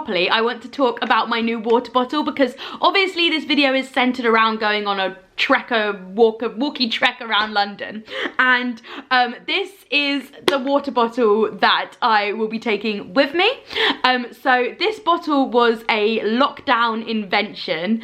properly, I want to talk about my new water bottle, because obviously this video is centered around going on a walkie trek around London, and this is the water bottle that I will be taking with me. So this bottle was a lockdown invention,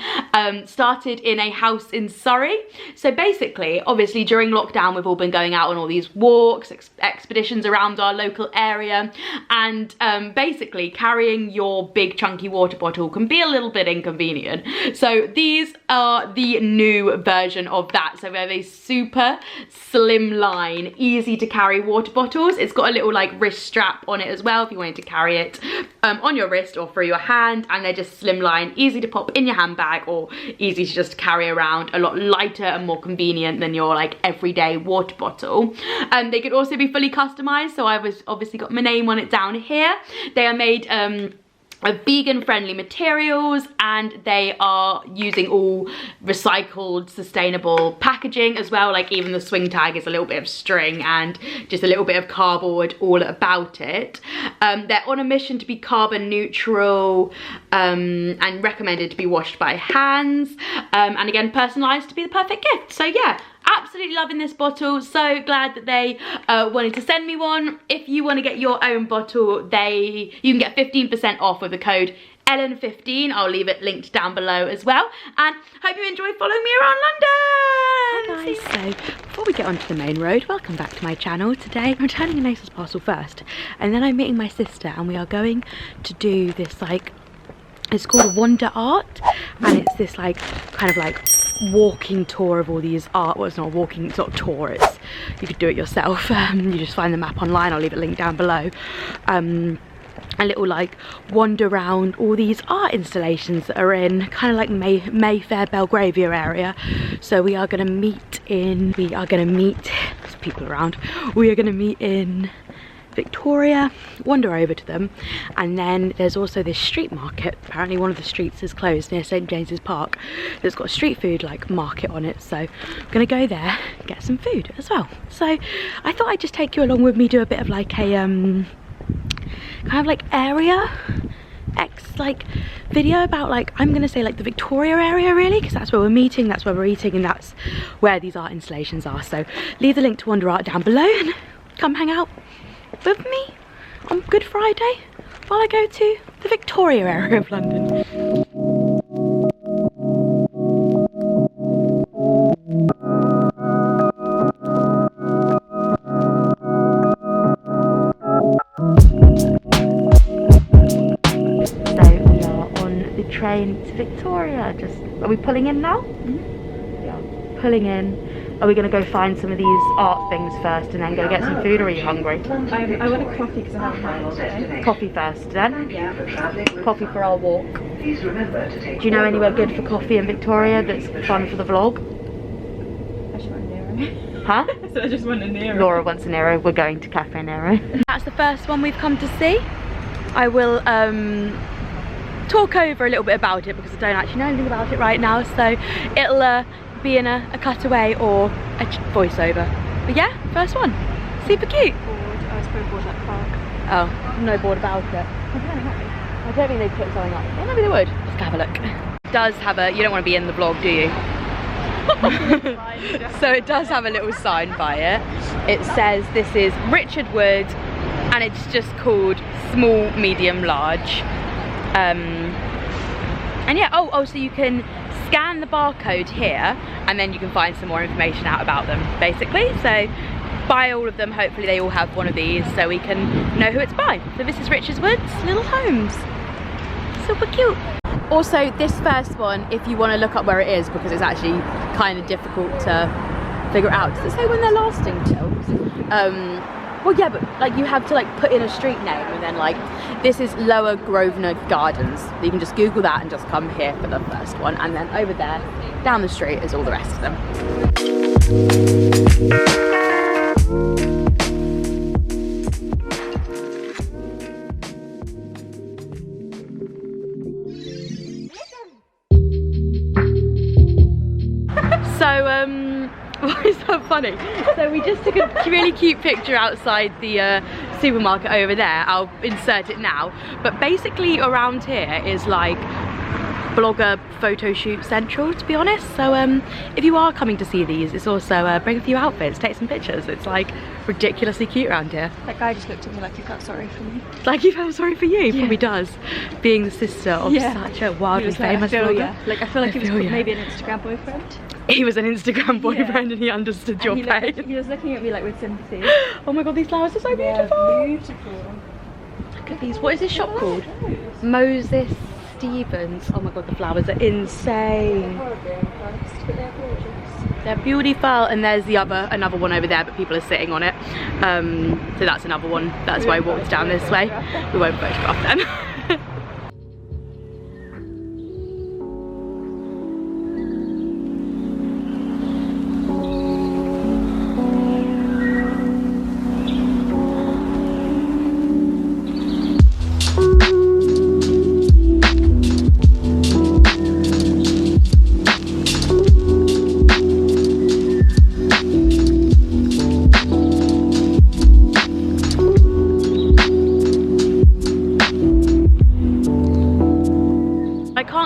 started in a house in Surrey. So basically, obviously during lockdown we've all been going out on all these walks, expeditions around our local area, and basically carrying your big chunky water bottle can be a little bit inconvenient. So these are the new version of that. So we have a super slim line, easy to carry water bottles. It's got a little like wrist strap on it as well if you wanted to carry it on your wrist or through your hand, and they're just slim line, easy to pop in your handbag or easy to just carry around, a lot lighter and more convenient than your like everyday water bottle. They could also be fully customized, so I've obviously got my name on it down here. They are made of vegan friendly materials, and they are using all recycled sustainable packaging as well. Like even the swing tag is a little bit of string and just a little bit of cardboard all about it. They're on a mission to be carbon neutral, and recommended to be washed by hands, and again personalized to be the perfect gift. So yeah, absolutely loving this bottle. So glad that they wanted to send me one. If you want to get your own bottle, you can get 15% off with the code Ellen15. I'll leave it linked down below as well. And hope you enjoyed following me around London. Hi guys, so before we get onto the main road, welcome back to my channel. Today I'm returning a Nacel's parcel first, and then I'm meeting my sister, and we are going to do this like, it's called WanderArt, and it's this like kind of like walking tour of all these art. Well, it's not a walking, it's not a tour, it's, you could do it yourself. You just find the map online, I'll leave it linked down below. A little like wander around all these art installations that are in kind of like Mayfair, Belgravia area. So we are going to meet in, there's people around, we are going to meet in Victoria, wander over to them, and then there's also this street market. Apparently one of the streets is closed near St James's Park. It's got a street food like market on it, so I'm gonna go there, get some food as well. So I thought I'd just take you along with me, do a bit of like a kind of like area like video about like, I'm gonna say like the Victoria area really, because that's where we're meeting, that's where we're eating, and that's where these art installations are. So leave the link to WanderArt down below and come hang out with me on Good Friday while I go to the Victoria area of London. So we are on the train to Victoria. Are we pulling in now? Mm-hmm. Yeah, pulling in. Are we going to go find some of these art things first and then go get some food, or are you hungry? I want a coffee because I haven't had one today. Coffee first then? Yeah. Coffee for our walk. Do you know anywhere good for coffee in Victoria that's fun for the vlog? I just want a Nero. Huh? So I just want a Nero. Laura wants a Nero, we're going to Cafe Nero. That's the first one we've come to see. I will talk over a little bit about it because I don't actually know anything about it right now, so it'll be in a cutaway or a voiceover. But yeah, first one. Super cute. I was probably bored at the park. Oh, no bored about it. I don't think they put something up. Yeah, maybe they would. Let's have a look. It does have a, you don't want to be in the vlog, do you? So it does have a little sign by it. It says this is Richard Wood, and it's just called small, medium, large. And yeah, oh, so you can scan the barcode here, and then you can find some more information out about them, basically. So buy all of them, hopefully they all have one of these so we can know who it's by. So this is Richard Wood's Little Homes. Super cute. Also, this first one, if you want to look up where it is, because it's actually kind of difficult to figure it out. Does it say when they're lasting till? Well, yeah, but like you have to like put in a street name, and then like this is Lower Grosvenor Gardens. You can just Google that and just come here for the first one, and then over there down the street is all the rest of them. Why is that funny? So we just took a really cute picture outside the supermarket over there. I'll insert it now. But basically around here is like blogger photo shoot central, to be honest. So if you are coming to see these, it's also bring a few outfits, take some pictures. It's like ridiculously cute around here. That guy just looked at me like he felt sorry for me. Like he felt sorry for you? Yeah. Probably does, being the sister of such a wildly famous blogger. Like, I feel like he was maybe an Instagram boyfriend. He was an Instagram boyfriend and he understood your pain. He was looking at me like with sympathy. Oh my god, these flowers are so beautiful. Beautiful. Look at these. What is this shop called? Moses Stevens. Oh my god, the flowers are insane. They're beautiful. And there's another one over there, but people are sitting on it. So that's another one. That's why I walked down this way. We won't photograph them.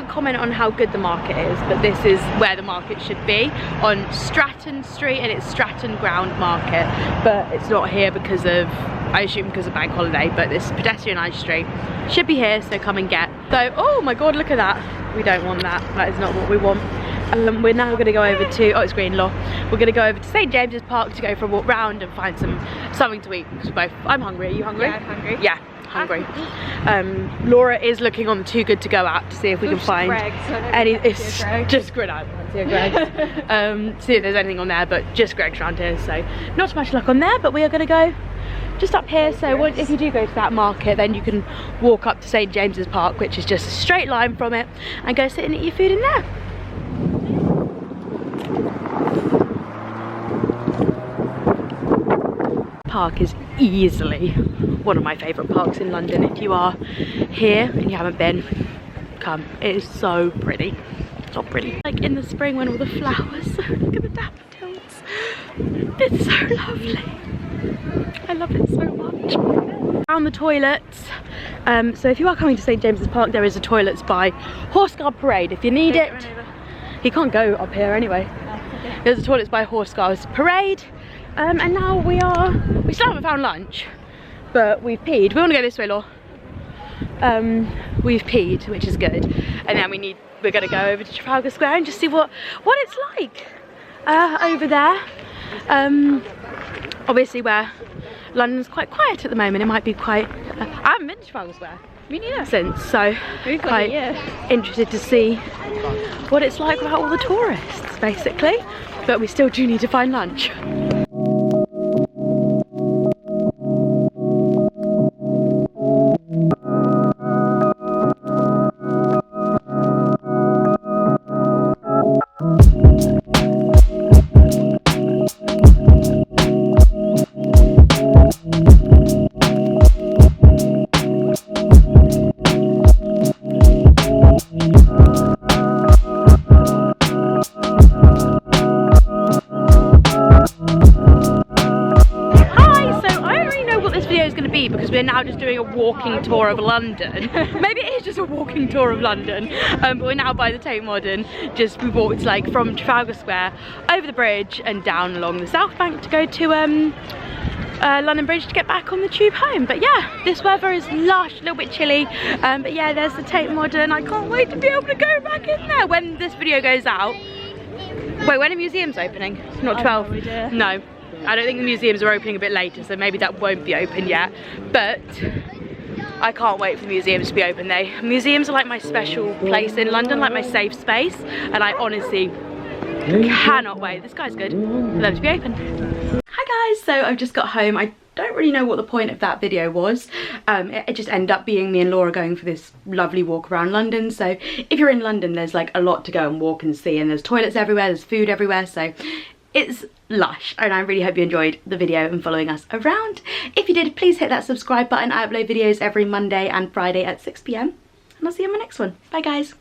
Comment on how good the market is, but this is where the market should be, on Stratton Street, and it's Stratton Ground Market, but it's not here because of, I assume because of bank holiday, but this pedestrian high street should be here, so come and get. So, oh my god, look at that. We don't want that. That is not what we want. We're now going to go over to, oh, it's Greenlaw. We're going to go over to St James's Park to go for a walk round and find something to eat, because we're both, I'm hungry. Are you hungry? Yeah, I'm hungry. Yeah. Hungry. Laura is looking on the Too Good To Go app to see if we can find any. It's just Greg. I don't see a Greg. See if there's anything on there, but just Greg's around here, so not too much luck on there. But we are going to go just up here. So if you do go to that market, then you can walk up to St James's Park, which is just a straight line from it, and go sit and eat your food in there. Park is easily one of my favourite parks in London. If you are here and you haven't been, come. It is so pretty. So pretty. Like in the spring when all the flowers, look at the daffodils. It's so lovely. I love it so much. Around the toilets. So if you are coming to St James's Park, there is a toilets by Horse Guard Parade. If you need it, you can't go up here anyway. There's a toilets by Horse Guards Parade. And now we still haven't found lunch, but we've peed. We want to go this way, Law. We've peed, which is good. And then we're going to go over to Trafalgar Square and just see what it's like over there. Obviously where London's quite quiet at the moment, it might be quite, I haven't been to Trafalgar Square. Me neither. Since, so quite interested to see what it's like without all the tourists, basically. But we still do need to find lunch. Because we're now just doing a walking tour of London. Maybe it is just a walking tour of London, but we're now by the Tate Modern. We walked like from Trafalgar Square over the bridge and down along the Southbank to go to London Bridge to get back on the tube home. But yeah, this weather is lush, a little bit chilly, but yeah, there's the Tate Modern. I can't wait to be able to go back in there when this video goes out. Wait, when are museums opening? Not 12? No. I don't think the museums are opening a bit later, so maybe that won't be open yet. But I can't wait for the museums to be open. Museums are like my special place in London, like my safe space, and I honestly cannot wait. This guy's good for them to be open. Hi guys, so I've just got home. I don't really know what the point of that video was. It just ended up being me and Laura going for this lovely walk around London. So if you're in London, there's like a lot to go and walk and see, and there's toilets everywhere, there's food everywhere, so it's lush, and I really hope you enjoyed the video and following us around. If you did, please hit that subscribe button. I upload videos every Monday and Friday at 6 PM, and I'll see you in my next one. Bye guys.